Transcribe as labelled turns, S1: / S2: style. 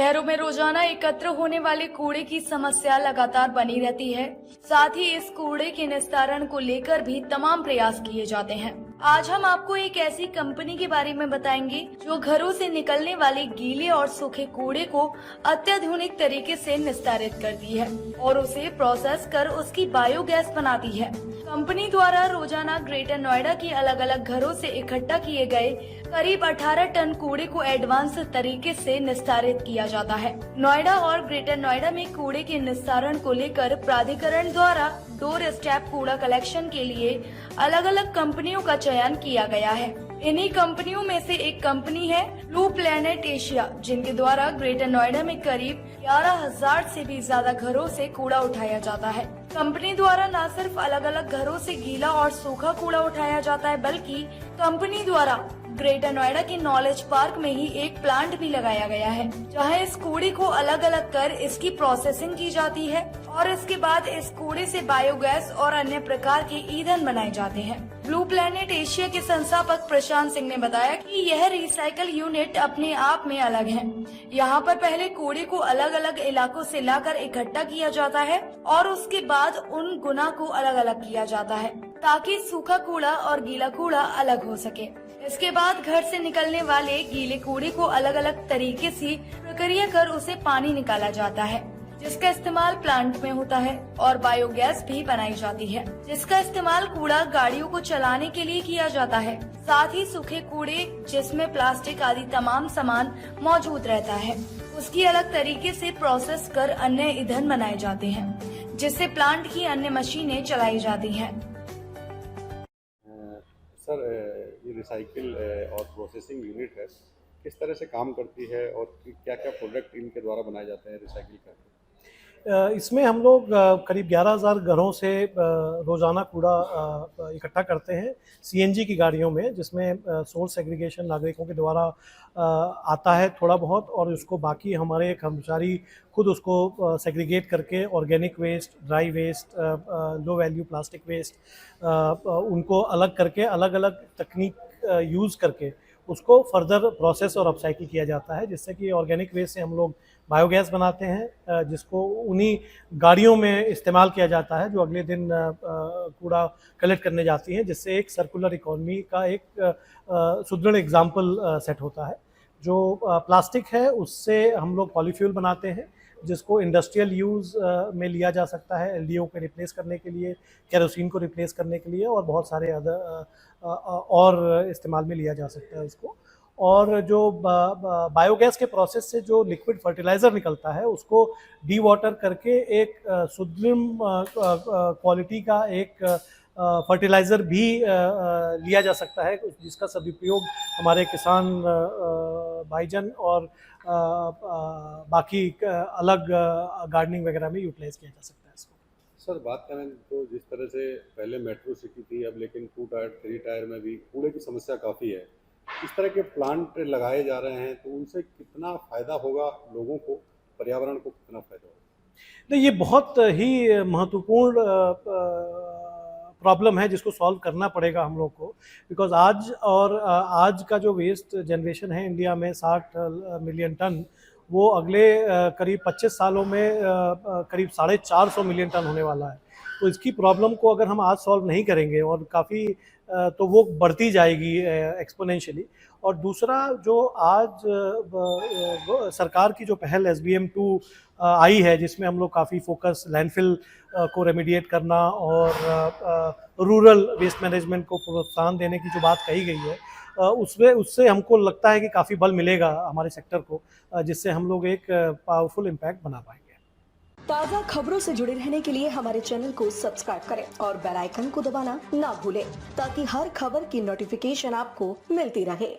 S1: शहरों में रोजाना एकत्र होने वाले कूड़े की समस्या लगातार बनी रहती है। साथ ही इस कूड़े के निस्तारण को लेकर भी तमाम प्रयास किए जाते हैं। आज हम आपको एक ऐसी कंपनी के बारे में बताएंगे जो घरों से निकलने वाले गीले और सूखे कूड़े को अत्याधुनिक तरीके से निस्तारित करती है और उसे प्रोसेस कर उसकी बायोगैस बनाती है। कंपनी द्वारा रोजाना ग्रेटर नोएडा के अलग अलग घरों से इकट्ठा किए गए करीब 18 टन कूड़े को एडवांस तरीके से निस्तारित किया जाता है। नोएडा और ग्रेटर नोएडा में कूड़े के निस्तारण को लेकर प्राधिकरण द्वारा डोर स्टेप कूड़ा कलेक्शन के लिए अलग अलग कंपनियों का चयन किया गया है। इन्हीं कंपनियों में से एक कंपनी है ब्लू प्लेनेट एशिया, जिनके द्वारा ग्रेटर नोएडा में करीब 11,000 से भी ज्यादा घरों से कूड़ा उठाया जाता है। कंपनी द्वारा न सिर्फ अलग अलग घरों से गीला और सूखा कूड़ा उठाया जाता है, बल्कि कंपनी द्वारा ग्रेटर नोएडा के नॉलेज पार्क में ही एक प्लांट भी लगाया गया है, जहां इस कूड़े को अलग अलग कर इसकी प्रोसेसिंग की जाती है और इसके बाद इस कूड़े से बायोगैस और अन्य प्रकार के ईंधन बनाए जाते हैं। ब्लू प्लेनेट एशिया के संस्थापक प्रशांत सिंह ने बताया कि यह रिसाइकल यूनिट अपने आप में अलग है। यहाँ पर पहले कूड़े को अलग अलग इलाकों से लाकर इकट्ठा किया जाता है और उसके बाद उन गुना को अलग अलग किया जाता है ताकि सूखा कूड़ा और गीला कूड़ा अलग हो सके। इसके बाद घर से निकलने वाले गीले कूड़े को अलग अलग तरीके से प्रक्रिया कर उसे पानी निकाला जाता है, जिसका इस्तेमाल प्लांट में होता है और बायोगैस भी बनाई जाती है, जिसका इस्तेमाल कूड़ा गाड़ियों को चलाने के लिए किया जाता है। साथ ही सूखे कूड़े जिसमें प्लास्टिक आदि तमाम सामान मौजूद रहता है, उसकी अलग तरीके से प्रोसेस कर अन्य ईंधन बनाए जाते हैं, जिससे प्लांट की अन्य मशीनें चलाई जाती हैं।
S2: सर, ये रिसाइकिल और प्रोसेसिंग यूनिट है, किस तरह से काम करती है और क्या क्या प्रोडक्ट इनके द्वारा बनाए जाते हैं रिसाइकिल करके?
S3: इसमें हम लोग करीब 11,000 घरों से रोज़ाना कूड़ा इकट्ठा करते हैं सीएनजी की गाड़ियों में, जिसमें सोर्स सेग्रीगेशन नागरिकों के द्वारा आता है थोड़ा बहुत, और उसको बाकी हमारे कर्मचारी खुद उसको सेग्रीगेट करके organic waste, dry waste, low value plastic waste, उनको अलग करके अलग अलग तकनीक यूज़ करके उसको फर्दर प्रोसेस और अपसाइकिल किया जाता है, जिससे कि ऑर्गेनिक वेस्ट से हम लोग बायोगैस बनाते हैं, जिसको उन्हीं गाड़ियों में इस्तेमाल किया जाता है जो अगले दिन कूड़ा कलेक्ट करने जाती हैं, जिससे एक सर्कुलर इकोनॉमी का एक सुदृढ़ एग्जाम्पल सेट होता है। जो प्लास्टिक है उससे हम लोग पॉलीफ्यूल बनाते हैं, जिसको इंडस्ट्रियल यूज़ में लिया जा सकता है, एलडीओ को रिप्लेस करने के लिए, केरोसिन को रिप्लेस करने के लिए, और बहुत सारे अदर और इस्तेमाल में लिया जा सकता है उसको। और जो बायोगैस के प्रोसेस से जो लिक्विड फर्टिलाइज़र निकलता है उसको डी वाटर करके एक सुदृढ़ क्वालिटी का एक फर्टिलाइज़र भी लिया जा सकता है, जिसका सदुपयोग हमारे किसान भाईजन और बाकी अलग गार्डनिंग वगैरह में यूटिलाइज़ किया जा सकता है इसको।
S2: सर, बात करें तो जिस तरह से पहले मेट्रो सिटी थी, अब लेकिन 2 टायर 3 टायर में भी कूड़े की समस्या काफ़ी है। इस तरह के प्लांट लगाए जा रहे हैं तो उनसे कितना फ़ायदा होगा लोगों को, पर्यावरण को कितना फ़ायदा होगा?
S3: तो ये बहुत ही महत्वपूर्ण प्रॉब्लम है जिसको सॉल्व करना पड़ेगा हम लोग को, बिकॉज आज का जो वेस्ट जनरेशन है इंडिया में 60 मिलियन टन, वो अगले करीब 25 सालों में करीब 450 मिलियन टन होने वाला है। तो इसकी प्रॉब्लम को अगर हम आज सॉल्व नहीं करेंगे और काफ़ी तो वो बढ़ती जाएगी एक्सपोनेंशियली। और दूसरा, जो आज सरकार की जो पहल SBM2 आई है, जिसमें हम लोग काफ़ी फोकस लैंडफिल को रेमिडिएट करना और रूरल वेस्ट मैनेजमेंट को प्रोत्साहन देने की जो बात कही गई है, उससे हमको लगता है कि काफ़ी बल मिलेगा हमारे सेक्टर को, जिससे हम लोग एक पावरफुल इम्पैक्ट बना पाएंगे।
S4: ताज़ा खबरों से जुड़े रहने के लिए हमारे चैनल को सब्सक्राइब करें और बेल आइकन को दबाना ना भूलें, ताकि हर खबर की नोटिफिकेशन आपको मिलती रहे।